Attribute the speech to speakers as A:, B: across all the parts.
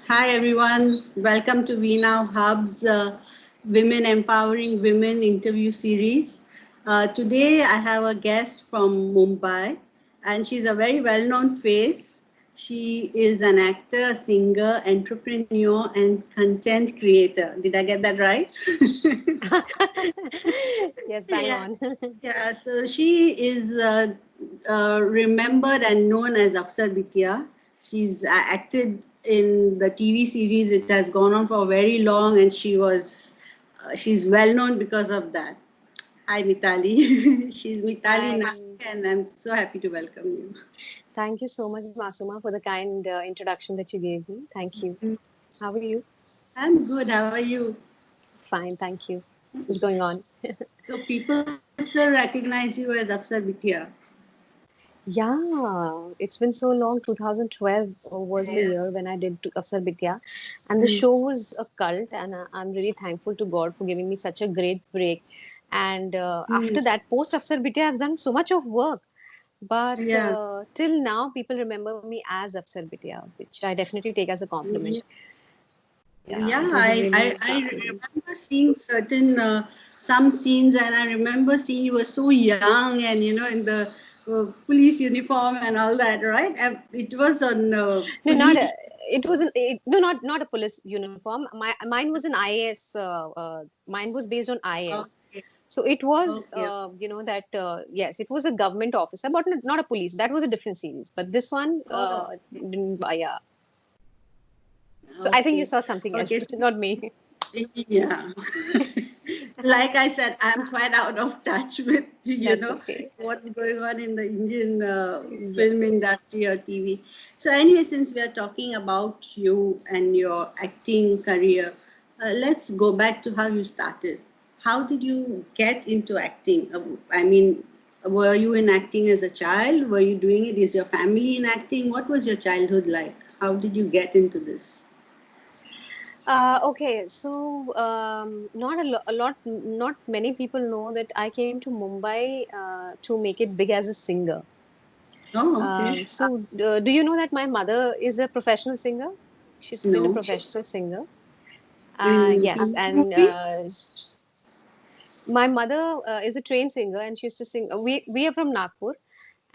A: Hi everyone, welcome to We Now Hub's Women Empowering Women interview series. Today I have a guest from Mumbai and she's a very well-known face. She is an actor, singer, entrepreneur and content creator. Did I get that right?
B: Yes, bang
A: Yeah,
B: on.
A: yeah. So she is remembered and known as Afsar Bitiya. She's acted in the TV series. It has gone on for very long, and she's well known because of that. Hi, Mitaali. She's Mitaali Nag,
B: Hi.
A: and I'm so happy to welcome you.
B: Thank you so much, Masuma, for the kind introduction that you gave me. Thank you. How are you?
A: I'm good. How are you?
B: Fine, thank you. What's going on?
A: So people still recognize you as Afsar Bitiya.
B: Yeah, it's been so long. 2012 was the
A: Yeah.
B: year when I did Afsar Bitiya, and the show was a cult. And I'm really thankful to God for giving me such a great break. And after that, post Afsar Bitiya, I've done so much of work. But
A: Yeah.
B: till now, people remember me as Afsar Bitiya, which I definitely take as a compliment. Yeah,
A: Yeah,
B: it was a
A: I,
B: really
A: I,
B: good
A: I
B: series.
A: remember seeing certain some scenes, and I remember seeing you were so young, and in the police uniform and all that, right? It was on
B: No, not
A: police.
B: a, it was an it, no, not a police uniform. Mine was an IAS. Mine was based on IAS.
A: Okay,
B: So it was,
A: okay,
B: that yes, it was a government officer, but not a police. That was a different series. But this one,
A: oh,
B: didn't, yeah. So I think you
A: okay,
B: saw something else,
A: okay.
B: not me.
A: Yeah. Like I said, I'm quite out of touch with,
B: That's okay.
A: what's going on in the Indian film
B: Yes.
A: industry or TV. So, anyway, since we are talking about you and your acting career, let's go back to how you started. How did you get into acting? I mean, were you in acting as a child? Were you doing it? Is your family in acting? What was your childhood like? How did you get into this?
B: Okay, so not many people know that I came to Mumbai to make it big as a singer.
A: Oh, okay.
B: Do you know that my mother is a professional singer? She's been a
A: No.
B: professional singer. Yes,
A: In
B: and
A: movies?
B: my mother is a trained singer, and she used to sing. We are from Nagpur,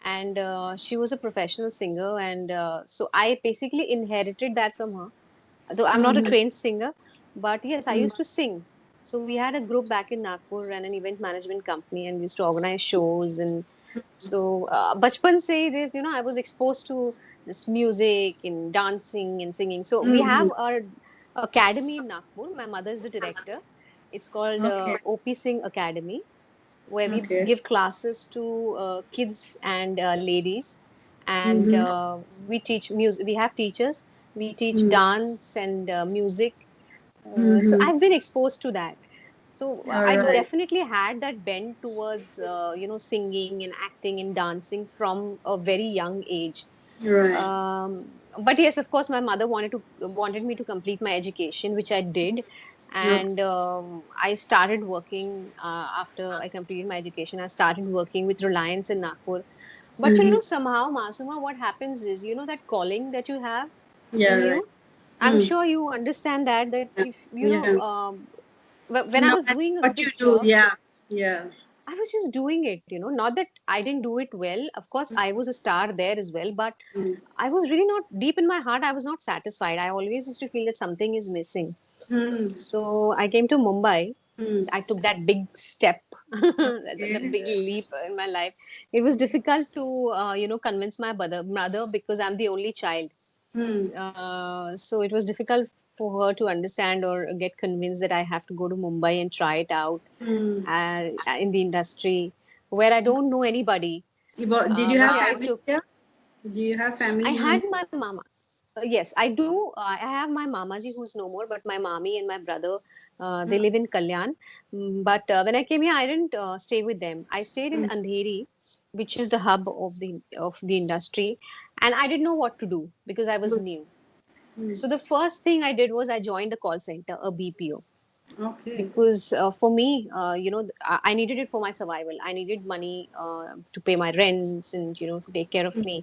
B: and she was a professional singer, and so I basically inherited that from her. Though I'm not a
A: Mm-hmm.
B: trained singer, but yes, I used to sing. So we had a group back in Nagpur and an event management company, and we used to organize shows. And so, bachpan say this, I was exposed to this music and dancing and singing. So we
A: Mm-hmm.
B: have our academy in Nagpur. My mother is the director. It's called
A: Okay.
B: OP Singh Academy, where we
A: Okay.
B: give classes to kids and ladies, and
A: Mm-hmm.
B: we teach music. We have teachers. We teach
A: Mm-hmm.
B: dance and music. So
A: Mm-hmm.
B: I've been exposed to that. So
A: All
B: I
A: right.
B: definitely had that bent towards singing and acting and dancing from a very young age.
A: Right.
B: um, but yes, of course, my mother wanted me to complete my education, which I did,
A: Okay.
B: and I started working after I completed my education. I started working with Reliance in Nagpur. But
A: Mm-hmm.
B: somehow, Masuma, what happens is, that calling that you have
A: Yeah,
B: in
A: right.
B: you. I'm
A: Mm.
B: sure you understand that
A: Yeah.
B: if
A: Yeah.
B: when I
A: No
B: was
A: matter
B: doing a
A: what you
B: good
A: do,
B: job,
A: yeah. Yeah.
B: I was just doing it, not that I didn't do it well. Of course, I was a star there as well, but
A: Mm.
B: I was really not deep in my heart. I was not satisfied. I always used to feel that something is missing.
A: Mm.
B: So I came to Mumbai.
A: Mm.
B: I took that big step, the
A: Okay.
B: big leap in my life. It was difficult to, convince my mother because I'm the only child.
A: Mm.
B: So it was difficult for her to understand or get convinced that I have to go to Mumbai and try it out
A: Mm.
B: in the industry where I don't know anybody.
A: Did you
B: But
A: have
B: yeah, it
A: family
B: took.
A: here? Do you have
B: I
A: family in?
B: had my mama. Yes, I do. I have my mamaji who's no more, but my mommy and my brother, they live in Kalyan. But when I came here, I didn't stay with them. I stayed in
A: Mm.
B: Andheri, which is the hub of the industry, and I didn't know what to do because I was new.
A: Mm.
B: So the first thing I did was I joined a call center, a BPO,
A: Okay.
B: because for me, I needed it for my survival. I needed money to pay my rents and to take care of me.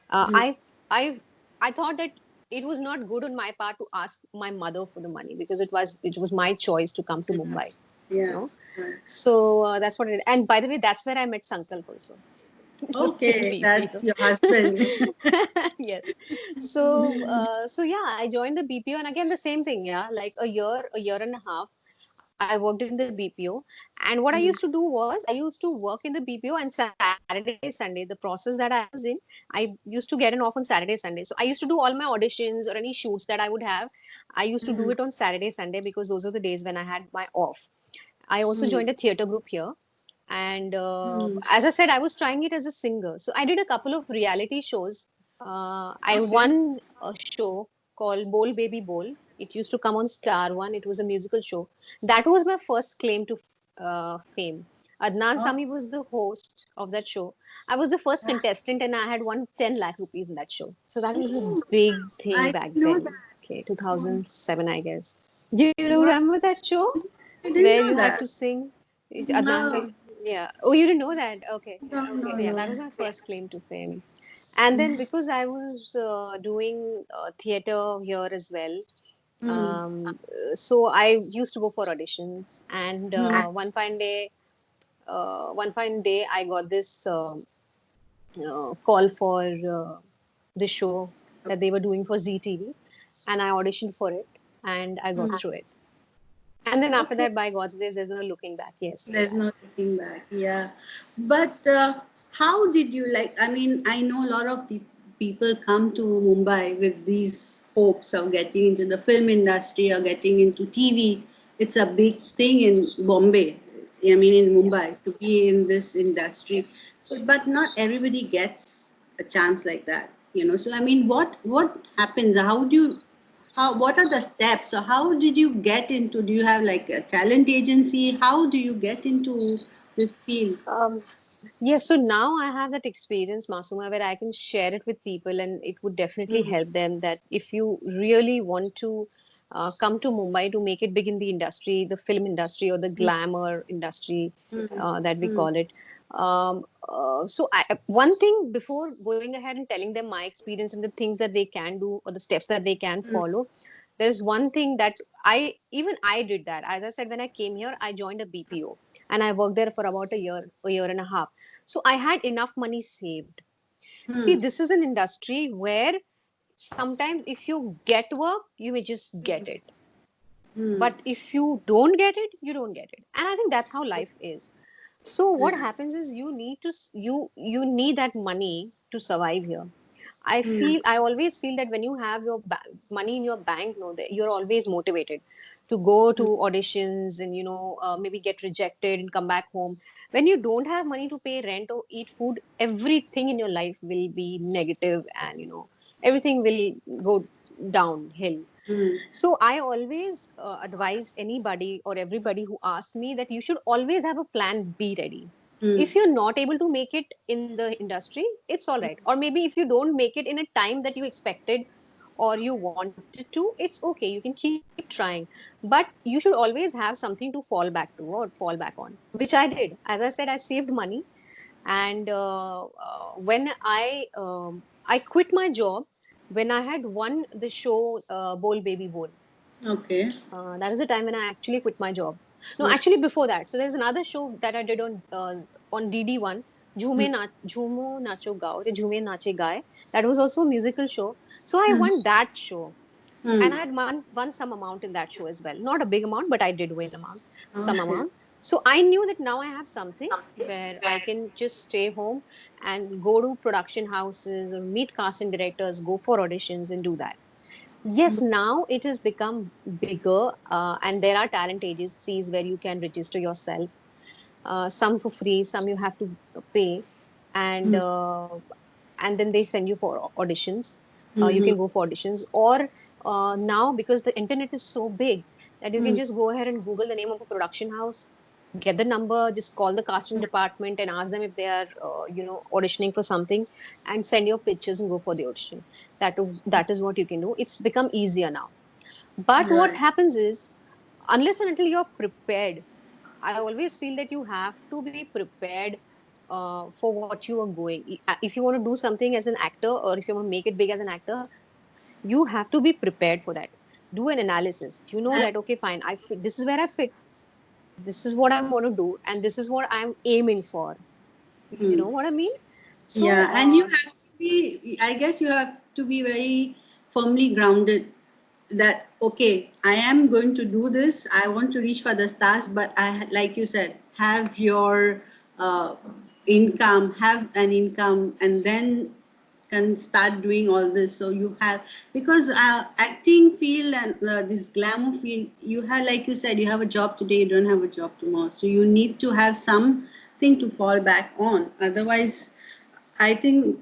B: Uh,
A: Mm.
B: I I I thought that it was not good on my part to ask my mother for the money, because it was my choice to come to Mumbai, you
A: Yeah.
B: know.
A: Right.
B: So that's what it is. And by the way, that's where I met Sankalp also. It was in
A: Okay, that's
B: BPO.
A: your husband.
B: Yes. So yeah, I joined the BPO, and again the same thing. Yeah, like a year and a half, I worked in the BPO. And what I used to do was I used to work in the BPO, and Saturday, Sunday, the process that I was in, I used to get an off on Saturday, Sunday. So I used to do all my auditions or any shoots that I would have. I used to do it on Saturday, Sunday, because those were the days when I had my off. I also
A: Mm,
B: joined a theater group here. And
A: mm,
B: as I said, I was trying it as a singer. So I did a couple of reality shows. I
A: okay.
B: won a show called Bol Baby Bol. It used to come on Star One. It was a musical show. That was my first claim to fame. Adnan
A: Oh,
B: Sami was the host of that show. I was the first contestant, and I had won 10 lakh rupees in that show. So that was a
A: oh,
B: big thing
A: I
B: back
A: didn't know
B: then.
A: that.
B: Okay,
A: Oh,
B: 2007, I guess. Do you
A: wow,
B: remember that show
A: I didn't
B: where
A: know
B: you had
A: that.
B: to sing? Adnan,
A: No,
B: yeah. Oh, you didn't know that? Okay.
A: no, no,
B: So yeah,
A: no.
B: that was my first claim to fame. And then because I was doing theater here as well,
A: Mm,
B: um, so I used to go for auditions. And
A: mm,
B: one fine day, I got this call for the show that they were doing for Zee TV, and I auditioned for it, and I got
A: mm.
B: through it. And then after
A: Okay.
B: that, by God's grace, there's no looking back. Yes.
A: There's no looking back. Yeah. But how did you like? I mean, I know a lot of people come to Mumbai with these hopes of getting into the film industry or getting into TV. It's a big thing in Bombay. I mean, in
B: Yeah.
A: Mumbai to be in this industry. So, but not everybody gets a chance like that. So I mean, what happens? How do you what are the steps? So how did you get into, do you have like a talent agency? How do you get into this field?
B: Um, yes, so now I have that experience, Masuma, where I can share it with people, and it would definitely
A: Mm,
B: help them that if you really want to come to Mumbai to make it big in the industry, the film industry or the
A: mm,
B: glamour industry
A: mm,
B: that we
A: mm,
B: call it. One thing before going ahead and telling them my experience and the things that they can do or the steps that they can
A: mm,
B: follow, there's one thing that I did that. As I said, when I came here, I joined a BPO, and I worked there for about a year and a half. So I had enough money saved. See,
A: mm,
B: this is an industry where sometimes if you get work, you may just get it.
A: mm.
B: But if you don't get it, you don't get it. And I think that's how life is. So what
A: Yeah.
B: happens is you need to you need that money to survive here.
A: Mm,
B: I always feel that when you have your money in your bank, no, that you're always motivated to go to
A: mm,
B: auditions and maybe get rejected and come back home. When you don't have money to pay rent or eat food, everything in your life will be negative, and everything will go downhill.
A: mm,
B: So I always advise anybody or everybody who asks me that you should always have a plan B ready.
A: mm,
B: If you're not able to make it in the industry, it's all right. Or maybe if you don't make it in a time that you expected or you wanted to, it's okay. You can keep trying. But you should always have something to fall back to or fall back on, which I did. As I said, I saved money. And when I quit my job when I had won the show Bol Baby Bol.
A: okay.
B: That is the time when I actually quit my job. No,
A: Okay.
B: actually before that. So there's another show that I did on DD1,
A: Mm,
B: Jhumo Nacho Gao, the Jhume Nache Gaye. That was also a musical show. So I
A: mm,
B: won that show, and
A: mm.
B: I had won some amount in that show as well. Not a big amount, but I did win some
A: Okay.
B: amount. So I knew that now I have something where I can just stay home and go to production houses or meet casting directors, go for auditions and do that. Yes, now it has become bigger, and there are talent agencies where you can register yourself. Some for free, some you have to pay, and
A: Mm,
B: uh, and then they send you for auditions. You
A: mhm,
B: can go for auditions, or now because the internet is so big that you can
A: mm,
B: just go ahead and Google the name of a production house, get the number, just call the casting department and ask them if they are auditioning for something, and send your pictures and go for the audition. That is what you can do. It's become easier now. But what
A: right.
B: happens is, unless and until you're prepared, I always feel that you have to be prepared for what you are going. If you want to do something as an actor, or if you want to make it big as an actor, You have to be prepared for that. Do an analysis. You know
A: Uh,
B: that, okay, fine, I fit, this is where I fit, this is what I want to do, and this is what I'm aiming for. You
A: hmm.
B: know what I mean? So,
A: Yeah, and you have to be, I guess you have to be very firmly grounded that, okay, I am going to do this, I want to reach for the stars, but like you said, have your uh, income, have an income, and then can start doing all this. So you have, because acting field and this glamour field, you have, like you said, you have a job today, you don't have a job tomorrow. So you need to have something to fall back on. Otherwise, I think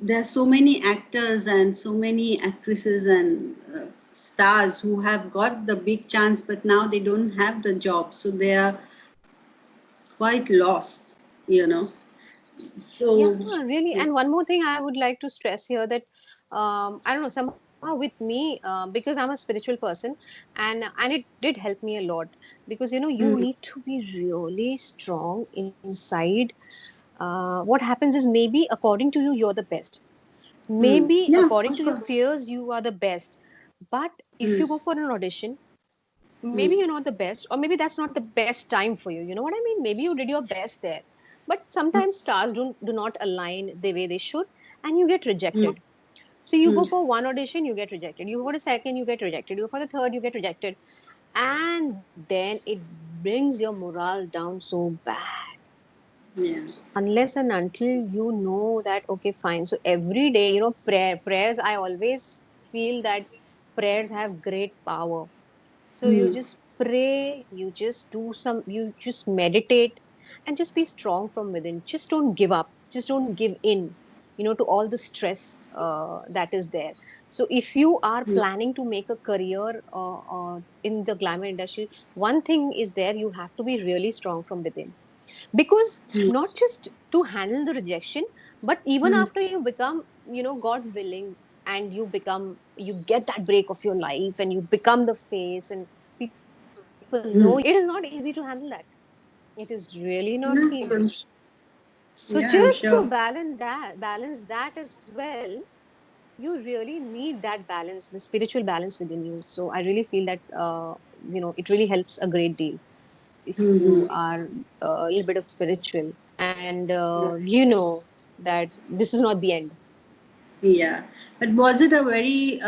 A: there's so many actors and so many actresses and stars who have got the big chance, but now they don't have the job, so they are quite lost, you know.
B: yeah,
A: So
B: really.
A: yeah.
B: And one more thing I would like to stress here that I don't know, somehow with me, because I'm a spiritual person, and it did help me a lot, because you
A: Mm,
B: need to be really strong inside. What happens is, maybe according to you, you're the best. Maybe
A: yeah,
B: according
A: of
B: to your
A: course.
B: peers, you are the best. But if
A: Mm,
B: you go for an audition, maybe
A: mm,
B: you're not the best, or maybe that's not the best time for you. You know what I mean? Maybe you did your best there, but
A: mm,
B: sometimes stars do not align the way they should, and you get
A: mm,
B: rejected. So you go
A: mm,
B: for one audition, you get rejected. You go for the second, you get rejected. You go for the third, you get rejected, and then it brings your morale down so bad.
A: yeah.
B: So unless and until you know that, okay, fine. So every day, prayers. I always feel that prayers have great power. So you
A: Mm,
B: just pray, you just do some, you just meditate, and just be strong from within. Just don't give up. Just don't give in, to all the stress that is there. So if you are
A: mm,
B: planning to make a career in the glamour industry, one thing is there: you have to be really strong from within, because
A: mm,
B: not just to handle the rejection, but even
A: mm,
B: after you become, god willing, and you get that break of your life, and you become the face, and people know you, it is not easy to handle that. It is really not
A: yeah,
B: easy. So
A: yeah,
B: just
A: I'm
B: to
A: sure.
B: balance that as well, you really need that balance, the spiritual balance within you. So I really feel that it really helps a great deal if you
A: Mm-hmm.
B: are a little bit of spiritual, and you know that this is not the end.
A: Yeah, but was it a very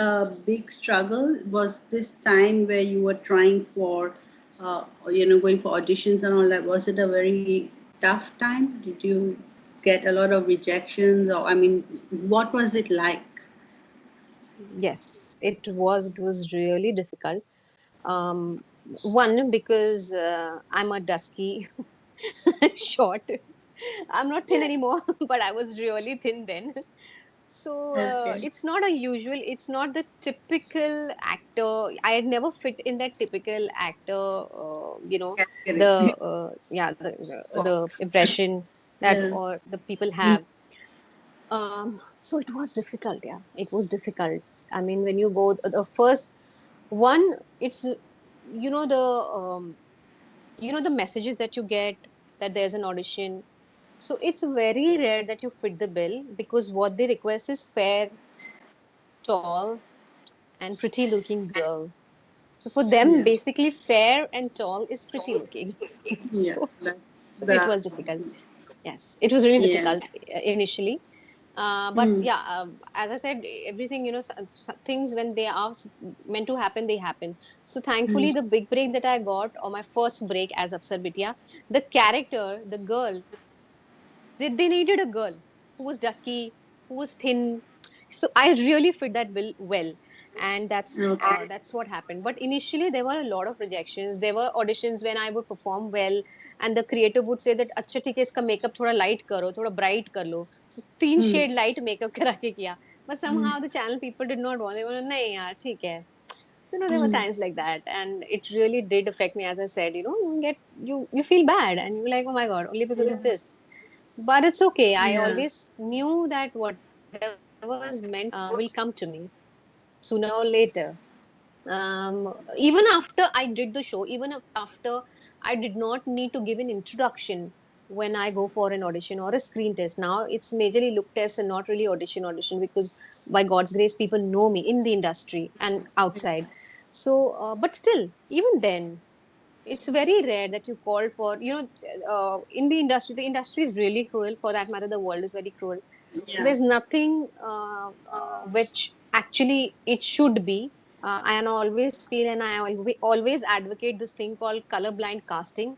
A: big struggle? Was this time where you were trying for, going for auditions and all that? Was it a very tough time? Did you get a lot of rejections, or I mean, what was it like?
B: Yes, it was really difficult. um One, because I'm a dusky short. I'm not thin anymore, but I was really thin then. So
A: Okay.
B: it's not the typical actor. I had never fit in that typical actor,
A: Category.
B: the yeah, the
A: Box.
B: impression that
A: Yeah.
B: or the people
A: Mm,
B: have. So it was difficult. Yeah, it was difficult. I mean, when you go the first one, it's you know the the messages that you get, that there's an audition. So it's very rare that you fit the bill, because what they request is fair, tall, and pretty looking girl. So for them,
A: yeah.
B: basically, fair and tall is pretty looking.
A: Yeah.
B: so
A: That's
B: so it
A: the.
B: was difficult. Yes, it was really
A: Yeah.
B: difficult initially. But
A: Mm,
B: yeah, as I said, everything, things when they are meant to happen, they happen. So
A: mm,
B: thankfully, the big break that I got, or my first break as Afsar Bitiya, the character, the girl, they needed a girl who was dusky, who was thin. So I really fit that bill well, and
A: okay.
B: that's what happened. But initially, there were a lot of rejections. There were auditions when I would perform well, and the creative would say that, "अच्छा ठीक है, इसका makeup थोड़ा light करो, थोड़ा bright कर लो." So तीन
A: Mm,
B: shade light makeup करा के किया. But
A: mm,
B: somehow the channel people did not want. They were नहीं यार ठीक है. So no, there were
A: mm.
B: times like that, and it really did affect me. As I said, you feel bad, and you're like, oh my god, only because of this. But it's okay. I
A: Yeah.
B: always knew that whatever is meant for me will come to me sooner or later. Even after I did the show, even after I did not need to give an introduction, when I go for an audition or a screen test. Now it's majorly look test and not really audition because by God's grace, people know me in the industry and outside. So, but still, even then, it's very rare that you call for, in the industry is really cruel. For that matter, the world is very cruel. So
A: Yeah.
B: there's nothing which actually it should be. And I always feel and I always advocate this thing called colorblind casting,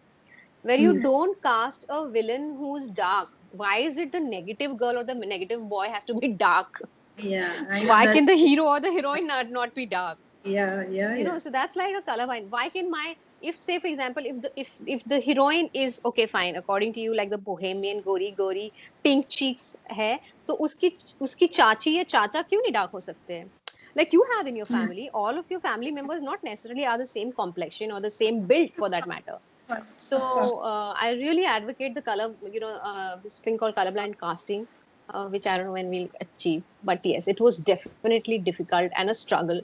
B: where you
A: Mm.
B: don't cast a villain who's dark. Why is it the negative girl or the negative boy has to be dark?
A: Yeah, I know
B: Why can
A: that's.
B: the hero or the heroine not be dark?
A: Yeah, yeah, yeah.
B: So that's like a color line. Why can my, if say for example, if the heroine is okay, fine, according to you, like the bohemian gori pink cheeks hai, तो उसकी चाची या चाचा क्यों नहीं dark हो सकते हैं? Like you have in your family, all of your family members not necessarily are the same complexion or the same build for that matter. So
A: Of course.
B: I really advocate the color, this thing called colorblind casting, which I don't know when we'll achieve. But yes, it was definitely difficult and a struggle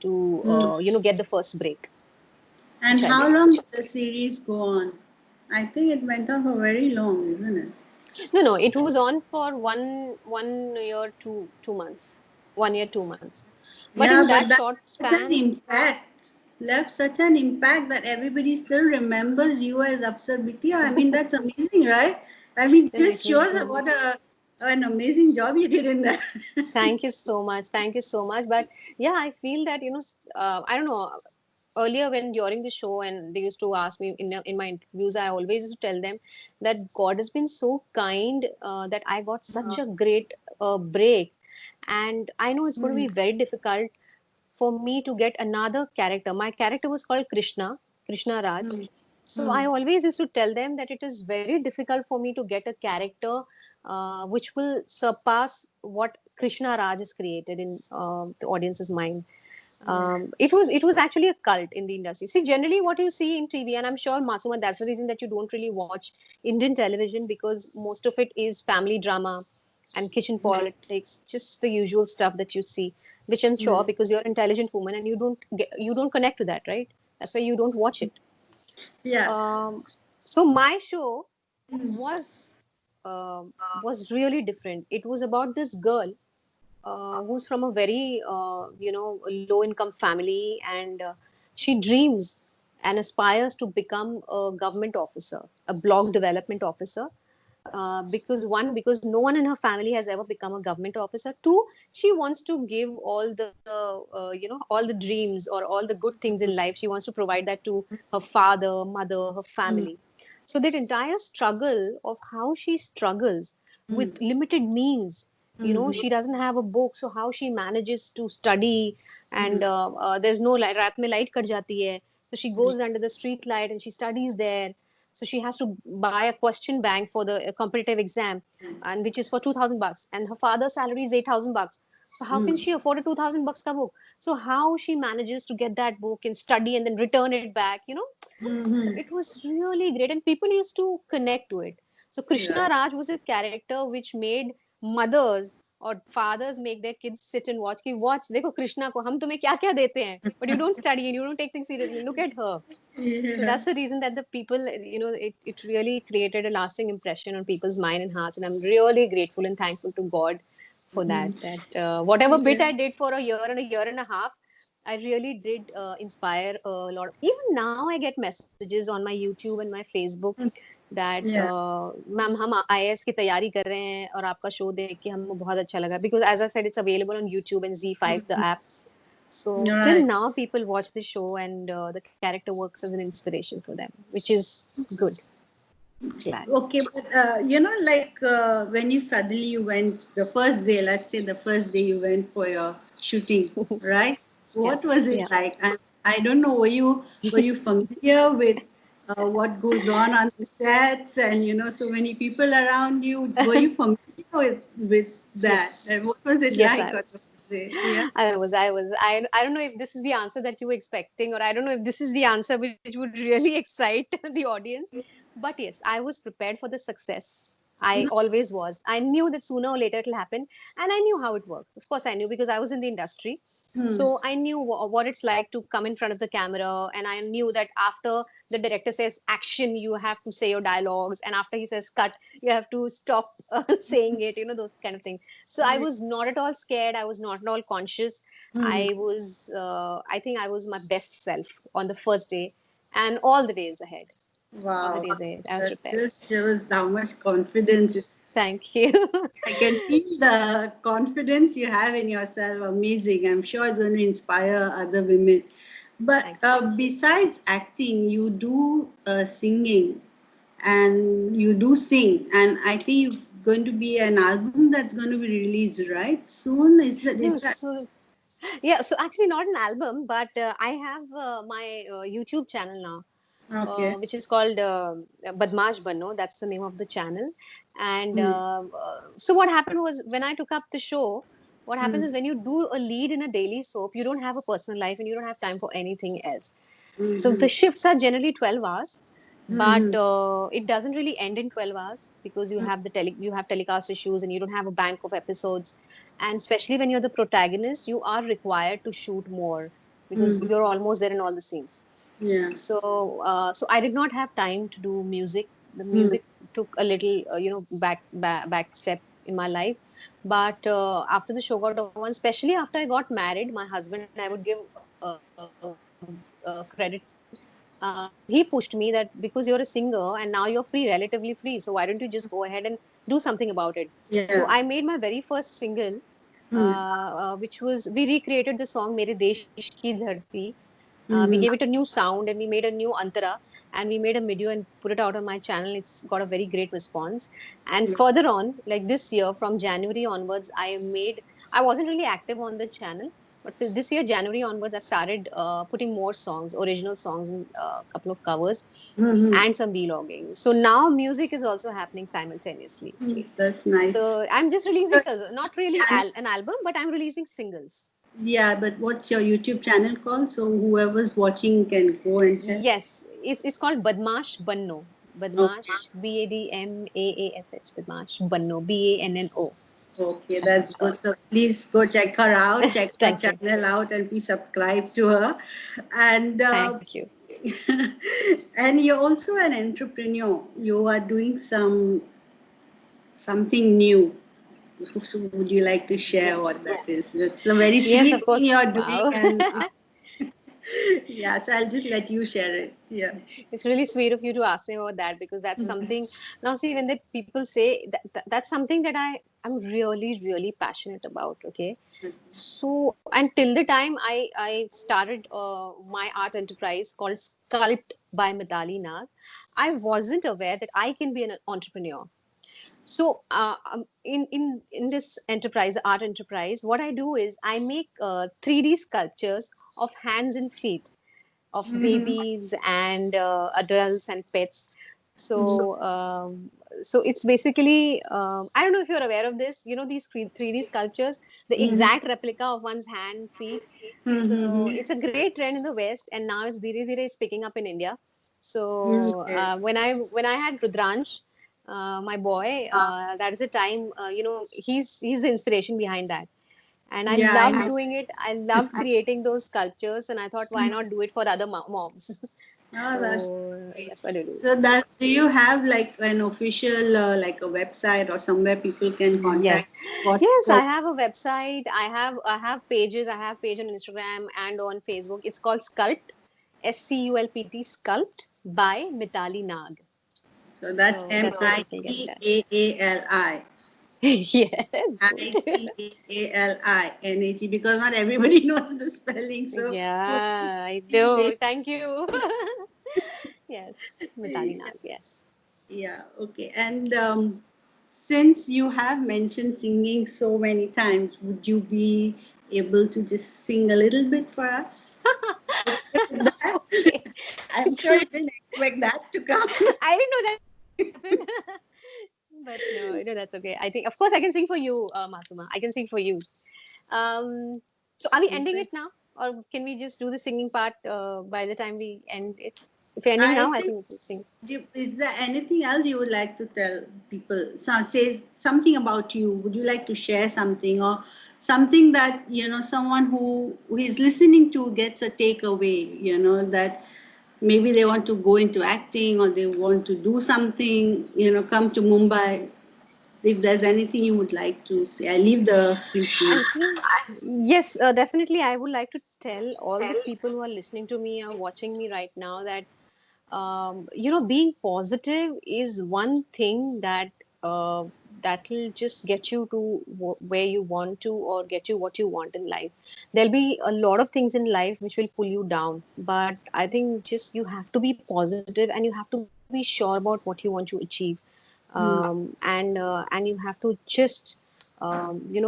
B: to,
A: Mm.
B: get the first break,
A: And
B: which I
A: how
B: did.
A: long did the series go on? I think it went on for very long, isn't it?
B: No, no, it was on for one year, 2 months, 1 year, 2 months. But in
A: Yeah,
B: that
A: but that
B: short
A: had such an
B: span,
A: impact, left such an impact that everybody still remembers you as Afsar Bitiya. I mean, that's amazing, right? I mean,
B: it
A: just
B: was.
A: shows what an amazing job you did in that.
B: Thank you so much. Thank you so much. But yeah, I feel that, I don't know. Earlier, when during the show, and they used to ask me in my interviews, I always used to tell them that God has been so kind that I got such a great break. And I know it's going to be
A: Mm,
B: very difficult for me to get another character. My character was called Krishna Raj.
A: mm,
B: So I
A: mm.
B: always used to tell them that it is very difficult for me to get a character which will surpass what Krishna Raj has created in the audience's mind.
A: Yeah.
B: It was actually a cult in the industry. See, generally what you see in TV, and I'm sure Masuma, that's the reason that you don't really watch Indian television, because most of it is family drama and kitchen politics, just the usual stuff that you see, which I'm sure
A: Mm.
B: because you're an intelligent woman and you don't connect to that, right? That's why you don't watch it.
A: Yeah.
B: So my show
A: Mm,
B: was was really different. It was about this girl who's from a very low income family, and she dreams and aspires to become a government officer, a block development officer. Because no one in her family has ever become a government officer. Two, she wants to give all the dreams or all the good things in life. She wants to provide that to her father, mother, her
A: mm,
B: family. So that entire struggle of how she struggles with
A: mm,
B: limited means,
A: mm,
B: she doesn't have a book, so how she manages to study, and
A: mm,
B: there's no light, रात में light cut जाती है, so she goes under the street light and she studies there. So she has to buy a question bank for the competitive exam, and which is for $2,000, and her father's salary is $8,000. So how can
A: mm,
B: she afford a $2,000 ka book? So how she manages to get that book and study and then return it back. So
A: mm.
B: it was really great, and people used to connect to it. So
A: Yeah.
B: Krishna Raj was a character which made mothers or fathers make their kids sit and watch. Ki watch, देखो कृष्णा को हम तुम्हें क्या क्या देते हैं, but you don't study and you don't take things seriously. Look at her. So
A: Yeah.
B: that's the reason that the people, it really created a lasting impression on people's mind and hearts. And I'm really grateful and thankful to God for that. That whatever bit
A: Yeah.
B: I did for a year and a half, I really did inspire a lot. Even now, I get messages on my YouTube and my Facebook that
A: Yeah.
B: Ma'am हम IAS की तैयारी कर रहे हैं और आपका show देख के हमें बहुत अच्छा लगा, because as I said, it's available on YouTube and Z5, the app. So till
A: Right.
B: now, people watch the show, and the character works as an inspiration for them, which is good. Glad.
A: Okay, but like when you suddenly you went the first day, let's say the first day you went for your shooting, right? What
B: Yes.
A: was
B: Yeah.
A: it like? I don't know. Were you familiar with what goes on the sets, and so many people around you? Were you familiar with that?
B: Yes.
A: And what was it
B: Yes,
A: like
B: I
A: on the
B: was.
A: first day? Yeah.
B: I don't know if this is the answer that you were expecting, or I don't know if this is the answer which would really excite the audience. But yes, I was prepared for the success. I always was. I knew that sooner or later it'll happen, and I knew how it worked. Of course, I knew because I was in the industry,
A: Hmm.
B: so I knew what it's like to come in front of the camera, and I knew that after the director says action, you have to say your dialogues, and after he says cut, you have to stop saying it. You know, those kind of things. So I was not at all scared. I was not at all conscious.
A: Hmm.
B: I think I was my best self on the first day, and all the days ahead. All the
A: Wow.
B: days ahead, I was
A: That
B: prepared.
A: just shows how much confidence.
B: Thank you.
A: I can feel the confidence you have in yourself. Amazing. I'm sure it's going to inspire other women. But
B: Thank you.
A: besides acting, you do singing and you do sing. And I think you're going to be an album that's going to be released, right? Soon? Is
B: No,
A: that
B: so yeah, so actually not an album, but I have my YouTube channel now,
A: okay?
B: which is called Badmash Banno. That's the name of the channel. And
A: Hmm.
B: so what happened was when I took up the show, what happens
A: Hmm.
B: is when you do a lead in a daily soap, you don't have a personal life and you don't have time for anything else. So
A: Hmm.
B: the shifts are generally 12 hours, but
A: Hmm.
B: it doesn't really end in 12 hours because you have telecast issues and you don't have a bank of episodes. And especially when you're the protagonist, you are required to shoot more because
A: Hmm.
B: you're almost there in all the scenes.
A: Yeah.
B: So I did not have time to do music. The
A: Hmm.
B: music took a little, back step in my life. But after the show got over, and especially after I got married, my husband, I would give credit to him because he pushed me that because you're a singer and now you're free, relatively free. So why don't you just go ahead and do something about it? So
A: Yeah.
B: I made my very first single,
A: Hmm.
B: which was we recreated the song "Mere Desh Ki Dharti." We
A: Hmm.
B: gave it a new sound and we made a new antara and we made a video and put it out on my channel. It's got a very great response. And further on, like this year, from January onwards, I wasn't really active on the channel, but this year, January onwards, I've started putting more songs, original songs, and a couple of covers
A: Hmm.
B: and some vlogging. So now music is also happening simultaneously.
A: That's nice.
B: So I'm just releasing singles, not really
A: And
B: an album, but I'm releasing singles.
A: yeah, but what's your YouTube channel called? So whoever's watching can go and check.
B: Yes, it's called Badmash Banno.
A: Okay.
B: Badmash Badmash Banno Banno.
A: Okay,
B: That's
A: that's
B: what's
A: good.
B: called.
A: So please go check her out, check her
B: Thank you,
A: channel out, and please subscribe to her. And
B: thank you.
A: and you're also an entrepreneur. You are doing something new. So would you like to share
B: Yes,
A: what that is? It's a very
B: yes,
A: sweet
B: of
A: thing
B: course.
A: you're doing,
B: Wow.
A: and yeah, so I'll just let you share it. Yeah.
B: It's really sweet of you to ask me about that because that's something. Now, see, when the people say that's something that I'm really, really passionate about. Okay, so and till the time I started my art enterprise called Sculpt by Mitaali Nag, I wasn't aware that I can be an entrepreneur. So in this enterprise, art enterprise, what I do is I make 3D sculptures of hands and feet of
A: Mhm.
B: babies and adults and pets.
A: Mhm.
B: So it's basically I don't know if you're aware of this. You know these 3D sculptures, the
A: Mhm.
B: exact replica of one's hand, feet. So
A: Mhm.
B: it's a great trend in the West, and now it's dheere dheere it's picking up in India.
A: Mhm.
B: So
A: Okay.
B: when I had Rudransh, my boy, that is the time he's the inspiration behind that, and I
A: Yeah, I
B: loved
A: know.
B: doing it. I loved creating those sculptures, and I thought, why not do it for other moms?
A: Oh, that's
B: So
A: great.
B: that's what I do.
A: So that do you have like an official like a website or somewhere people can contact
B: Yes, yes.
A: for
B: I have a website. I have pages. I have page on Instagram and on Facebook. It's called Sculpt, SCULPT, Sculpt by Mitaali Nag.
A: so that's
B: So
A: M
B: that's where
A: I
B: people get
A: T
B: that.
A: A A L I.
B: Yes, good.
A: Mitali because not everybody knows the spelling. So
B: Yeah, I do. Thank you. Yes, Mitaali
A: yeah,
B: Nag. Yes.
A: yeah, okay. And since you have mentioned singing so many times, would you be able to just sing a little bit for us? Okay with that?
B: Okay.
A: I'm sure you didn't expect that to come.
B: I didn't know that would happen. But no, that's okay. I think, of course, I can sing for you, Masuma. I can sing for you. Um, so are we ending it now? Or can we just do the singing part by the time we end it? If you're ending
A: I
B: now, I
A: think,
B: think we can sing.
A: is there anything else you would like to tell people? So, say something about you. Would you like to share something, or something that, someone who is listening to gets a takeaway, that maybe they want to go into acting, or they want to do something, come to Mumbai. If there's anything you would like to say, I leave the free to
B: I think, yes, definitely. I would like to tell all the people who are listening to me or watching me right now that, being positive is one thing that uh, that will just get you to where you want to, or get you what you want in life. There'll be a lot of things in life which will pull you down, but I think just you have to be positive and you have to be sure about what you want to achieve,
A: you.
B: and you have to just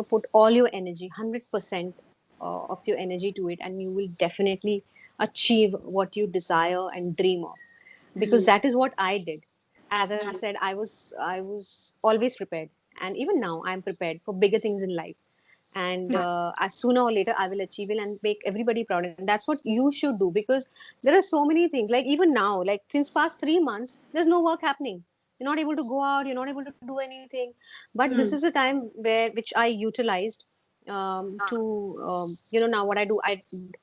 B: put all your energy, 100% of your energy to it, and you will definitely achieve what you desire and dream of, because that is what I did. As I said, I was always prepared, and even now I'm prepared for bigger things in life. And as sooner or later I will achieve it and make everybody proud, and that's what you should do, because there are so many things. Like even now, like since past 3 months, there's no work happening. You're not able to go out, you're not able to do anything. But this is a time which I utilized to now what I do,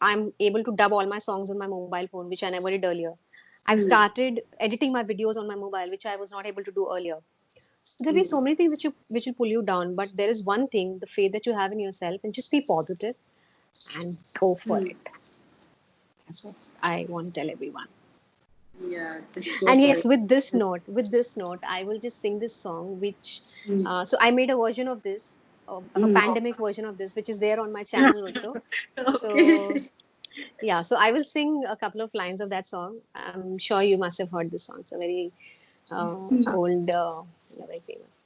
B: I'm able to dub all my songs on my mobile phone, which I never did earlier. I've started editing my videos on my mobile, which I was not able to do earlier. So there'll be so many things which will pull you down, but there is one thing: the faith that you have in yourself, and just be positive and go for it. That's what I want to tell everyone.
A: Yeah, just go
B: And
A: for
B: yes,
A: it.
B: with this note, I will just sing this song, which so I made a version of this, a pandemic version of this, which is there on my channel also.
A: Okay.
B: So yeah, so I will sing a couple of lines of that song. I'm sure you must have heard this song. It's a very old, very famous.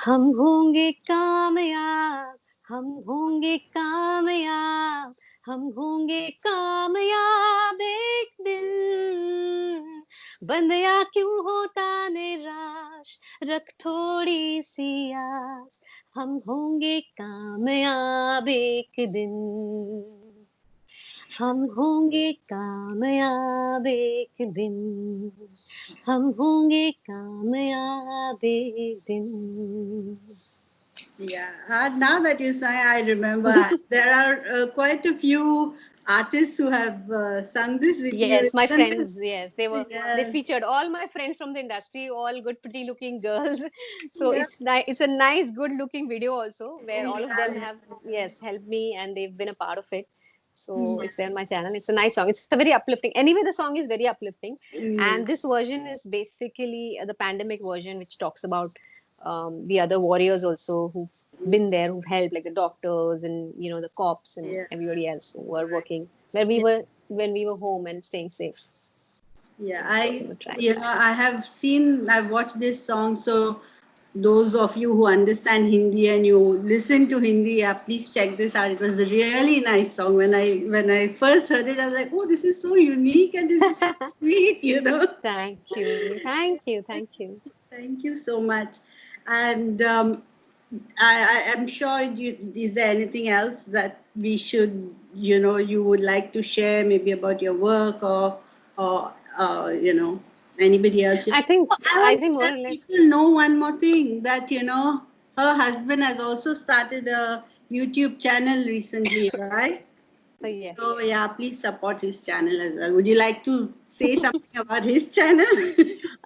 B: हम होंगे कामयाब, हम होंगे कामयाब, हम होंगे कामयाब एक दिन। बंदया क्यों होता निराश, रख थोड़ी सी आस, हम होंगे कामयाब एक दिन। हम होंगे कामयाब एक दिन, हम होंगे कामयाब एक दिन।
A: Yeah. Now that you say, I remember there are quite a few artists who have sung this with you,
B: Yes, my
A: isn't it?
B: friends, yes, they
A: Yes.
B: featured all my friends from the industry, all good, pretty looking girls. So
A: Yeah.
B: it's a nice, good looking video also, where all of them
A: Yeah.
B: have, yes, helped me and they've been a part of it. So it's there on my channel. It's a nice song. It's a very uplifting. Anyway, the song is very uplifting, and this
A: Yes.
B: version is basically the pandemic version, which talks about the other warriors also who've been there, who've helped, like the doctors and the cops and
A: Yeah.
B: everybody else who were
A: Right.
B: working where we
A: Yeah.
B: were when we were home and staying safe.
A: Yeah.
B: So we're trying.
A: I have seen, I've watched this song. So those of you who understand Hindi and you listen to Hindi, yeah, please check this out. It was a really nice song. When I first heard it, I was like, oh, this is so unique and this is so sweet.
B: Thank you, thank you, thank you.
A: Thank you so much. And I am sure is there anything else that we should, you would like to share, maybe about your work, or anybody else?
B: I think
A: Oh, I
B: I
A: want to
B: think more
A: let
B: or less.
A: people know one more thing, that, her husband has also started a YouTube channel recently, right? So
B: Yes.
A: yeah, please support his channel as well. Would you like to say something about his channel?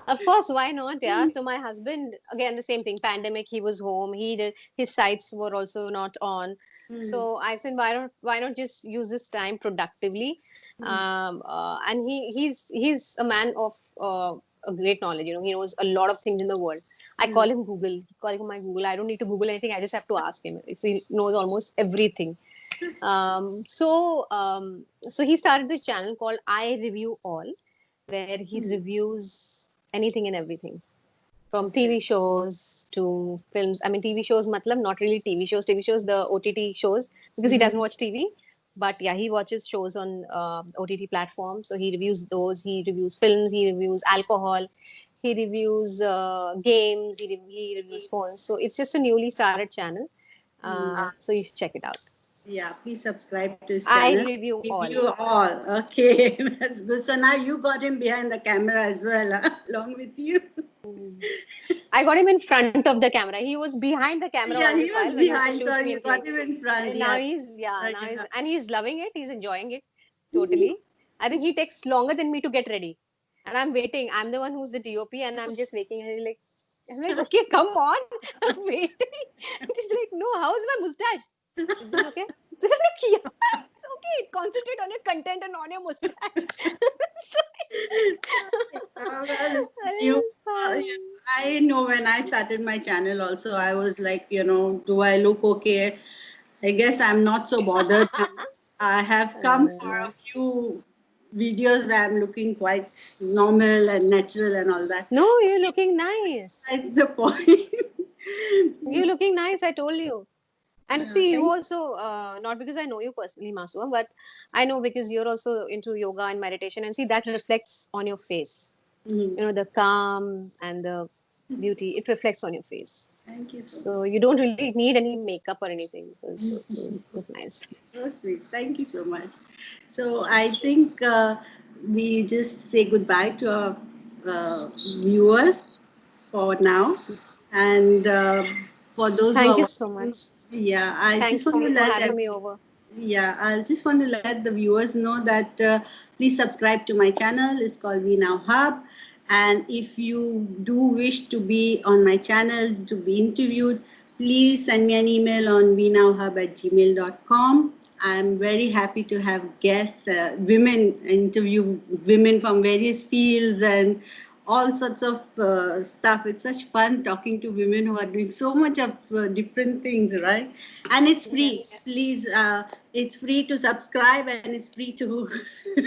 B: Of course, why not? Yeah. So my husband, again, the same thing. Pandemic, he was home. His sites were also not on. So I said, why not just use this time productively? And he's a man of a great knowledge. He knows a lot of things in the world. I call him Google. Call him my Google. I don't need to Google anything. I just have to ask him. So he knows almost everything. So he started this channel called I Review All, where he reviews anything and everything, from
A: Okay.
B: TV shows to films. I mean, TV shows, matlab, not really TV shows. TV shows, the OTT shows, because he doesn't watch TV. But yeah, he watches shows on OTT platforms. So he reviews those. He reviews films. He reviews alcohol. He reviews games. He reviews phones. So it's just a newly started channel. So you should check it out.
A: Yeah, please subscribe to his
B: I
A: channel.
B: review all.
A: Review all. Okay, that's good. So now you got him behind the camera as well, huh? Along with you.
B: Mm. I got him in front of the camera. He was behind the camera all
A: Yeah,
B: this
A: he
B: while
A: was
B: when he used to
A: behind.
B: shoot me
A: Sorry,
B: in
A: you
B: play.
A: got him in front.
B: And now
A: Yeah.
B: he's, yeah, now he's,
A: Yeah.
B: and he's loving it. He's enjoying it totally. I think he takes longer than me to get ready. And I'm waiting. I'm the one who's the DOP and I'm just waiting. And I'm like, okay, come on. I'm waiting. He's like, no, how's my mustache? Is this okay? So I'm like, yeah, it's okay. Concentrate on your content and on your mustache.
A: Well, you,
B: It's
A: yeah,
B: fine.
A: I know when I started my channel also, I was like, do I look okay? I guess I'm not so bothered now. I have come for a
B: Uh,
A: few videos where I'm looking quite normal and natural and all that.
B: no, you're looking nice.
A: That's the point.
B: You're looking nice. I told you. And see, you
A: Thank
B: also, not because I know you personally, Masua, but I know because you're also into yoga and meditation. And see, that reflects on your face.
A: you.
B: The calm and the beauty, it reflects on your face.
A: Thank you so
B: So you don't really need any makeup or anything because
A: much.
B: you look nice.
A: So sweet. Thank you so much. So I think we just say goodbye to our viewers for now. And for those who
B: Thank
A: are
B: you so
A: watching,
B: much.
A: yeah, I just
B: Thank
A: want to
B: you for
A: let
B: having
A: them,
B: me over.
A: yeah, I just want to let the viewers know that please subscribe to my channel. It's called We Now Hub. And if you do wish to be on my channel to be interviewed, please send me an email on wenowhub@gmail.com. I'm very happy to have guests, women, interview women from various fields and all sorts of stuff. It's such fun talking to women who are doing so much of different things, right? And it's free.
B: Yes.
A: Please, it's free to subscribe and it's free to.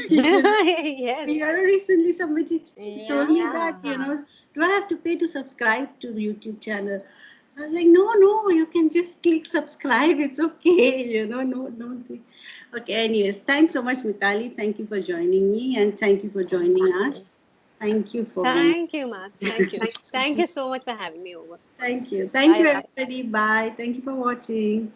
B: Yes.
A: Yeah, recently somebody told me
B: Yeah.
A: that, do I have to pay to subscribe to YouTube channel? I was like, no, no, you can just click subscribe. It's okay, no thing. Okay, anyways, thanks so much, Mitali. Thank you for joining me and thank you for joining
B: Thank you.
A: us. Thank you for being.
B: Thank you, Max. Thank you. Thank you so much for having me over.
A: Thank you. Thank
B: Bye
A: you,
B: bye.
A: everybody. Bye. Thank you for watching.